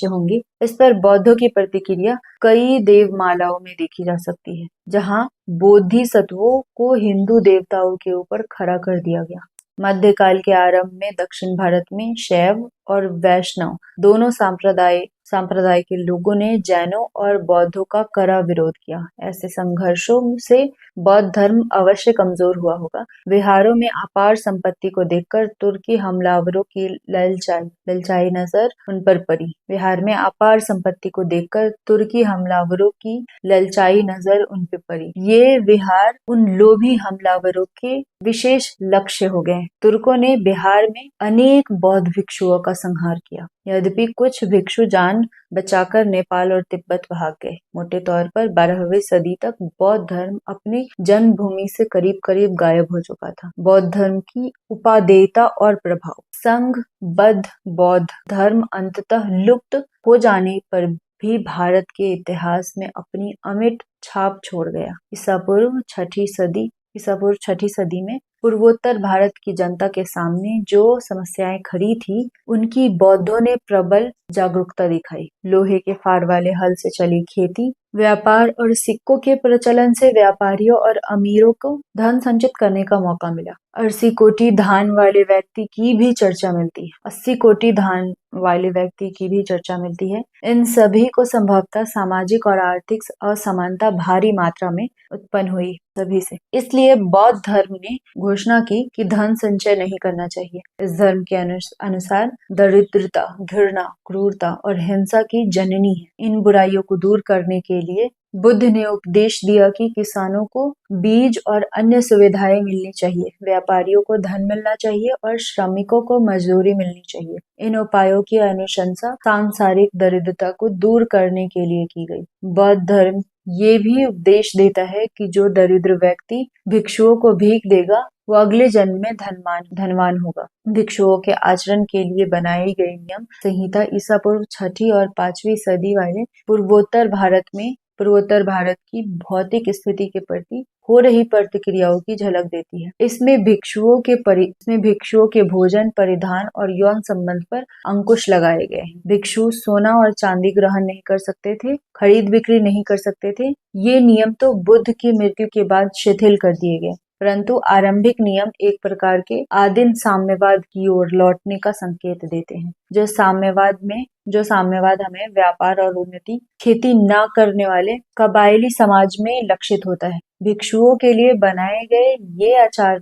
होंगी। इस पर बौद्धों की प्रतिक्रिया कई देवमालाओं में देखी जा सकती है, जहां बोधिसत्वों को हिंदू देवताओं के ऊपर खड़ा कर दिया गया। मध्यकाल के आरंभ में दक्षिण भारत में शैव और वैष्णव दोनों संप्रदाय के लोगों ने जैनों और बौद्धों का कड़ा विरोध किया। ऐसे संघर्षों से बौद्ध धर्म अवश्य कमजोर हुआ होगा। विहारों में अपार संपत्ति को देखकर तुर्की हमलावरों की ललचाई नजर उन पर पड़ी। विहार में अपार संपत्ति को देखकर तुर्की हमलावरों की ललचाई नजर उन पर पड़ी। ये विहार उन लोभी हमलावरों के विशेष लक्ष्य हो गए। तुर्कों ने बिहार में अनेक बौद्ध भिक्षुओं का संहार किया। यद्यपि कुछ भिक्षु जान बचाकर नेपाल और तिब्बत भाग गए। मोटे तौर पर 12वीं सदी तक बौद्ध धर्म अपनी जन्मभूमि से करीब गायब हो चुका था। बौद्ध धर्म की उपादेयता और प्रभाव। संघबद्ध बौद्ध धर्म अंततः लुप्त हो जाने पर भी भारत के इतिहास में अपनी अमिट छाप छोड़ गया। ईसा पूर्व 6ठी सदी में पूर्वोत्तर भारत की जनता के सामने जो समस्याएं खड़ी थी, उनकी बौद्धों ने प्रबल जागरूकता दिखाई। लोहे के फार वाले हल से चली खेती, व्यापार और सिक्कों के प्रचलन से व्यापारियों और अमीरों को धन संचित करने का मौका मिला। 80 कोटि धान वाले व्यक्ति की भी चर्चा मिलती है। 80 कोटि धान वाले व्यक्ति की भी चर्चा मिलती है। इन सभी को संभवतः सामाजिक और आर्थिक असमानता भारी मात्रा में उत्पन्न हुई सभी से। इसलिए बौद्ध धर्म ने घोषणा की कि धन संचय नहीं करना चाहिए। इस धर्म के अनुसार दरिद्रता, घृणा, क्रूरता और हिंसा की जननी है। इन बुराइयों को दूर करने के लिए बुद्ध ने उपदेश दिया कि किसानों को बीज और अन्य सुविधाएं मिलनी चाहिए, व्यापारियों को धन मिलना चाहिए और श्रमिकों को मजदूरी मिलनी चाहिए। इन उपायों की अनुशंसा सांसारिक दरिद्रता को दूर करने के लिए की गई। बौद्ध धर्म ये भी उपदेश देता है कि जो दरिद्र व्यक्ति भिक्षुओं को भीख देगा वो अगले जन्म में धनवान होगा। भिक्षुओं के आचरण के लिए बनाई गई नियम संहिता ईसा पूर्व 6ठी और 5वीं सदी वाले पूर्वोत्तर भारत की भौतिक स्थिति के प्रति हो रही प्रतिक्रियाओं की झलक देती है। इसमें भिक्षुओं के भोजन, परिधान और यौन संबंध पर अंकुश लगाए गए हैं। भिक्षु सोना और चांदी ग्रहण नहीं कर सकते थे, खरीद बिक्री नहीं कर सकते थे। ये नियम तो बुद्ध की मृत्यु के बाद शिथिल कर दिए गए, परंतु आरंभिक नियम एक प्रकार के आदिम साम्यवाद की ओर लौटने का संकेत देते हैं। जो साम्यवाद हमें व्यापार और उन्नति, खेती न करने वाले कबायली समाज में लक्षित होता है। भिक्षुओं के लिए बनाए गए ये आचार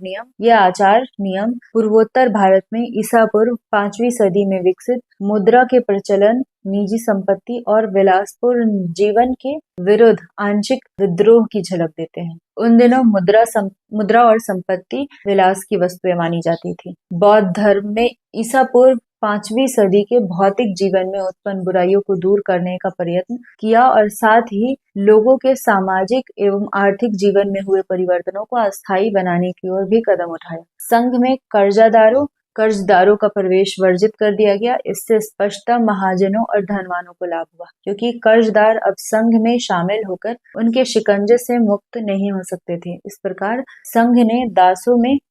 नियम पूर्वोत्तर भारत में ईसा पूर्व 5वीं सदी में विकसित मुद्रा के प्रचलन, निजी संपत्ति और विलासपूर्ण जीवन के विरुद्ध आंशिक विद्रोह की झलक देते हैं। उन दिनों मुद्रा और संपत्ति विलास की वस्तुएं मानी जाती थी। बौद्ध धर्म में ईसा पूर्व 5वीं सदी के भौतिक जीवन में उत्पन्न बुराइयों को दूर करने का प्रयत्न किया और साथ ही लोगों के सामाजिक एवं आर्थिक जीवन में हुए परिवर्तनों को अस्थायी बनाने की ओर भी कदम उठाया। संघ में कर्जदारों कर्जदारों का प्रवेश वर्जित कर दिया गया। इससे स्पष्टतः महाजनों और धनवानों को लाभ हुआ, क्योंकि कर्जदार अब संघ में शामिल होकर उनके शिकंजे से मुक्त नहीं हो सकते थे। इस प्रकार संघ ने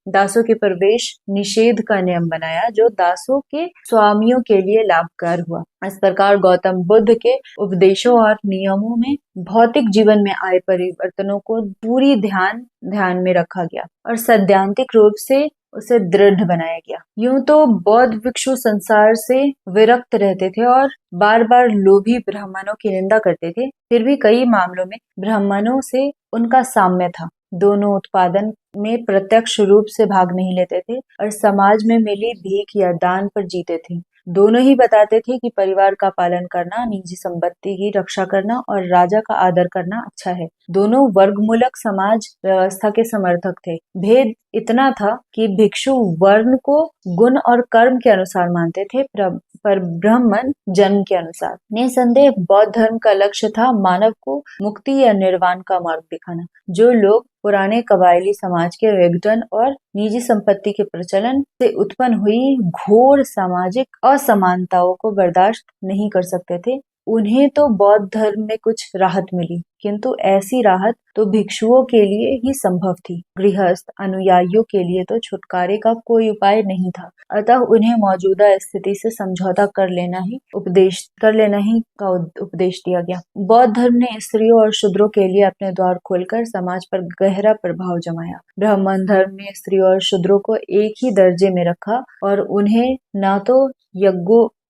दासों के प्रवेश निषेध का नियम बनाया, जो दासों के स्वामियों के लिए लाभकारी हुआ। इस प्रकार गौतम बुद्ध के उपदेशों और नियमों में भौतिक जीवन में आए परिवर्तनों को पूरी ध्यान में रखा गया और सैद्धांतिक रूप से उसे दृढ़ बनाया गया। यूं तो बौद्ध भिक्षु संसार से विरक्त रहते थे और बार बार लोभी ब्राह्मणों की निंदा करते थे, फिर भी कई मामलों में ब्राह्मणों से उनका साम्य था। दोनों उत्पादन में प्रत्यक्ष रूप से भाग नहीं लेते थे और समाज में मिली भीख या दान पर जीते थे। दोनों ही बताते थे कि परिवार का पालन करना, निजी संपत्ति की रक्षा करना और राजा का आदर करना अच्छा है। दोनों वर्गमूलक समाज व्यवस्था के समर्थक थे। भेद इतना था कि भिक्षु वर्ण को गुण और कर्म के अनुसार मानते थे, पर ब्राह्मण जन्म के अनुसार। निसंदेह बौद्ध धर्म का लक्ष्य था मानव को मुक्ति या निर्वाण का मार्ग दिखाना। जो लोग पुराने कबायली समाज के विघटन और निजी संपत्ति के प्रचलन से उत्पन्न हुई घोर सामाजिक असमानताओं को बर्दाश्त नहीं कर सकते थे, उन्हें तो बौद्ध धर्म में कुछ राहत मिली, किंतु ऐसी राहत तो भिक्षुओं के लिए ही संभव थी। गृहस्थ अनुयायियों के लिए तो छुटकारे का कोई उपाय नहीं था। अतः उन्हें मौजूदा स्थिति से समझौता कर लेना ही का उपदेश दिया गया। बौद्ध धर्म ने स्त्रियों और शूद्रों के लिए अपने द्वार खोलकर समाज पर गहरा प्रभाव जमाया। ब्राह्मण धर्म ने स्त्रियों और शूद्रों को एक ही दर्जे में रखा और उन्हें न तो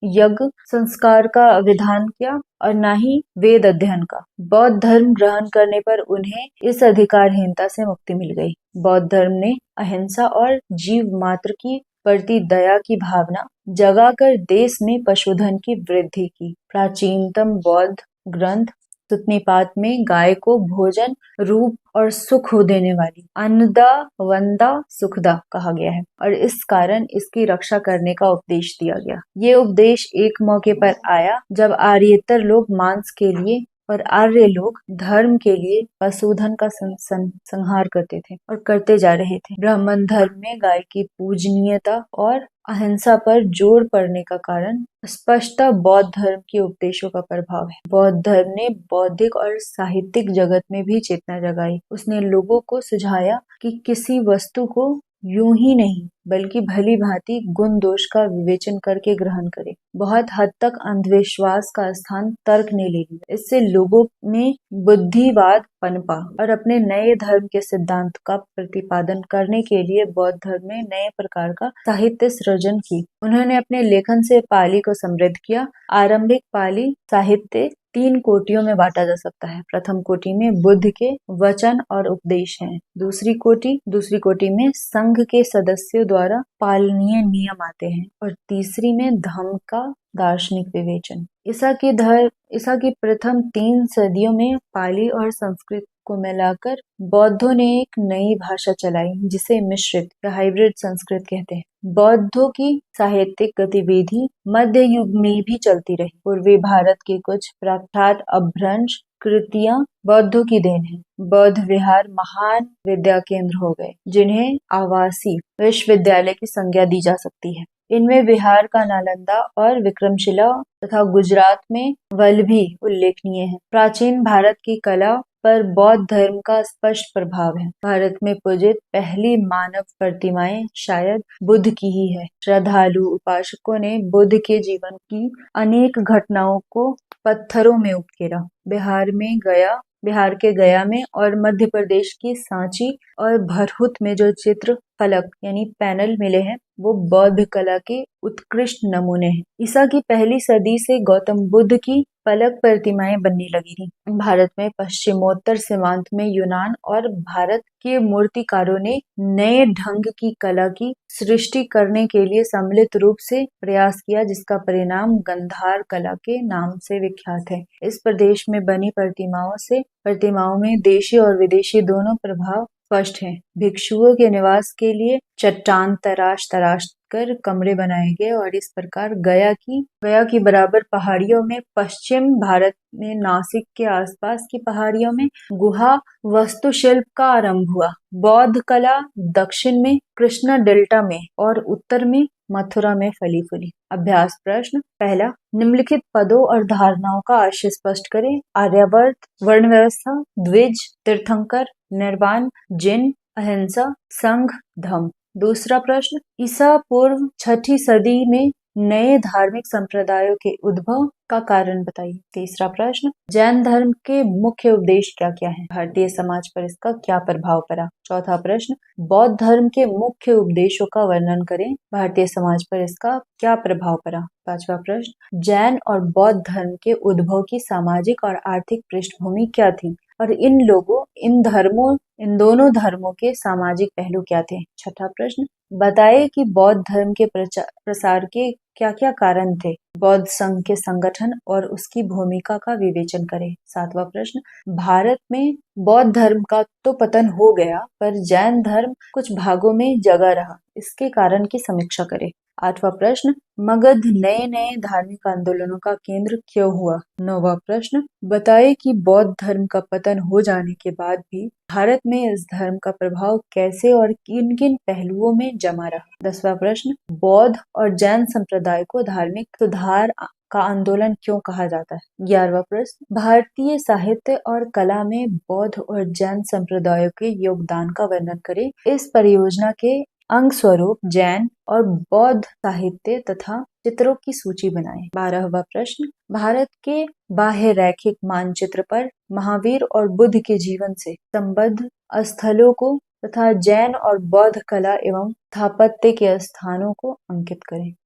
यज्ञ संस्कार का विधान किया और न ही वेद अध्ययन का। बौद्ध धर्म ग्रहण करने पर उन्हें इस अधिकारहीनता से मुक्ति मिल गई। बौद्ध धर्म ने अहिंसा और जीव मात्र की प्रति दया की भावना जगाकर देश में पशुधन की वृद्धि की। प्राचीनतम बौद्ध ग्रंथ सुत्तनिपात में गाय को भोजन, रूप और सुख देने वाली अन्नदा वंदा सुखदा कहा गया है और इस कारण इसकी रक्षा करने का उपदेश दिया गया। ये उपदेश एक मौके पर आया जब आर्येतर लोग मांस के लिए और आर्य लोग धर्म के लिए पशुधन का संहार करते थे और करते जा रहे थे। ब्राह्मण धर्म में गाय की पूजनीयता और अहिंसा पर जोर पड़ने का कारण स्पष्टतः बौद्ध धर्म के उपदेशों का प्रभाव है। बौद्ध धर्म ने बौद्धिक और साहित्यिक जगत में भी चेतना जगाई। उसने लोगों को सुझाया कि किसी वस्तु को यूं ही नहीं बल्कि भली भांति गुण दोष का विवेचन करके ग्रहण करे। बहुत हद तक अंधविश्वास का स्थान तर्क ने ले लिया। इससे लोगों में बुद्धिवाद पनपा और अपने नए धर्म के सिद्धांत का प्रतिपादन करने के लिए बौद्ध धर्म में नए प्रकार का साहित्य सृजन की। उन्होंने अपने लेखन से पाली को समृद्ध किया। आरंभिक पाली साहित्य 3 कोटियों में बांटा जा सकता है। प्रथम कोटि में बुद्ध के वचन और उपदेश हैं। दूसरी कोटि में संघ के सदस्यों द्वारा पालनीय नियम आते हैं और तीसरी में धम्म का दार्शनिक विवेचन। ईसा की प्रथम 3 सदियों में पाली और संस्कृत को मिलाकर बौद्धों ने एक नई भाषा चलाई जिसे मिश्रित या हाइब्रिड संस्कृत कहते हैं। बौद्धों की साहित्यिक गतिविधि मध्य युग में भी चलती रही। पूर्वी भारत की कुछ प्रख्यात अपभ्रंश कृतियां बौद्धों की देन है। बौद्ध विहार महान विद्या केंद्र हो गए, जिन्हें आवासीय विश्वविद्यालय की संज्ञा दी जा सकती है। इनमें बिहार का नालंदा और विक्रमशिला तथा गुजरात में वल्लभी उल्लेखनीय है। प्राचीन भारत की कला पर बौद्ध धर्म का स्पष्ट प्रभाव है। भारत में पूजित पहली मानव प्रतिमाएं शायद बुद्ध की ही है। श्रद्धालु उपासकों ने बुद्ध के जीवन की अनेक घटनाओं को पत्थरों में उकेरा। बिहार के गया में और मध्य प्रदेश की सांची और भरहुत में जो चित्र फलक यानी पैनल मिले हैं वो बौद्ध कला के उत्कृष्ट नमूने हैं। ईसा की पहली सदी से गौतम बुद्ध की फलक प्रतिमाएं बनने लगी थी। भारत में पश्चिमोत्तर सीमांत में यूनान और भारत के मूर्तिकारों ने नए ढंग की कला की सृष्टि करने के लिए सम्मिलित रूप से प्रयास किया, जिसका परिणाम गंधार कला के नाम से विख्यात है। इस प्रदेश में बनी प्रतिमाओं में देशी और विदेशी दोनों प्रभाव स्पष्ट है। भिक्षुओं के निवास के लिए चट्टान तराश कर कमरे बनाए गए और इस प्रकार गया की बराबर पहाड़ियों में पश्चिम भारत में नासिक के आसपास की पहाड़ियों में गुहा वास्तुशिल्प का आरंभ हुआ। बौद्ध कला दक्षिण में कृष्णा डेल्टा में और उत्तर में मथुरा में फली फूली। अभ्यास प्रश्न पहला, निम्नलिखित पदों और धारणाओं का आशय स्पष्ट करें। आर्यावर्त, वर्ण व्यवस्था, द्विज, तीर्थंकर, निर्वाण, जिन, अहिंसा, संघ, धम्म। दूसरा प्रश्न, ईसा पूर्व 6ठी सदी में नए धार्मिक संप्रदायों के उद्भव का कारण बताइए। तीसरा प्रश्न, जैन धर्म के मुख्य उपदेश क्या क्या हैं? भारतीय समाज पर इसका क्या प्रभाव पड़ा? चौथा प्रश्न, बौद्ध धर्म के मुख्य उपदेशों का वर्णन करें। भारतीय समाज पर इसका क्या प्रभाव पड़ा? पांचवा प्रश्न, जैन और बौद्ध धर्म के उद्भव की सामाजिक और आर्थिक पृष्ठभूमि क्या थी और इन दोनों धर्मों के सामाजिक पहलू क्या थे? छठा प्रश्न, बताइए कि बौद्ध धर्म के प्रसार के क्या क्या कारण थे? बौद्ध संघ के संगठन और उसकी भूमिका का विवेचन करें। सातवां प्रश्न, भारत में बौद्ध धर्म का तो पतन हो गया पर जैन धर्म कुछ भागों में जगा रहा, इसके कारण की समीक्षा करें। आठवां प्रश्न, मगध नए नए धार्मिक आंदोलनों का केंद्र क्यों हुआ? नौवां प्रश्न, बताइए कि बौद्ध धर्म का पतन हो जाने के बाद भी भारत में इस धर्म का प्रभाव कैसे और किन किन पहलुओं में जमा रहा? 10वां प्रश्न, बौद्ध और जैन संप्रदाय को धार्मिक सुधार का आंदोलन क्यों कहा जाता है? 11वां प्रश्न, भारतीय साहित्य और कला में बौद्ध और जैन संप्रदायों के योगदान का वर्णन करें। इस परियोजना के अंग स्वरूप जैन और बौद्ध साहित्य तथा चित्रों की सूची बनाएं। 12वां प्रश्न, भारत के बाह्य रैखिक मानचित्र पर महावीर और बुद्ध के जीवन से संबद्ध स्थलों को तथा जैन और बौद्ध कला एवं स्थापत्य के स्थानों को अंकित करें।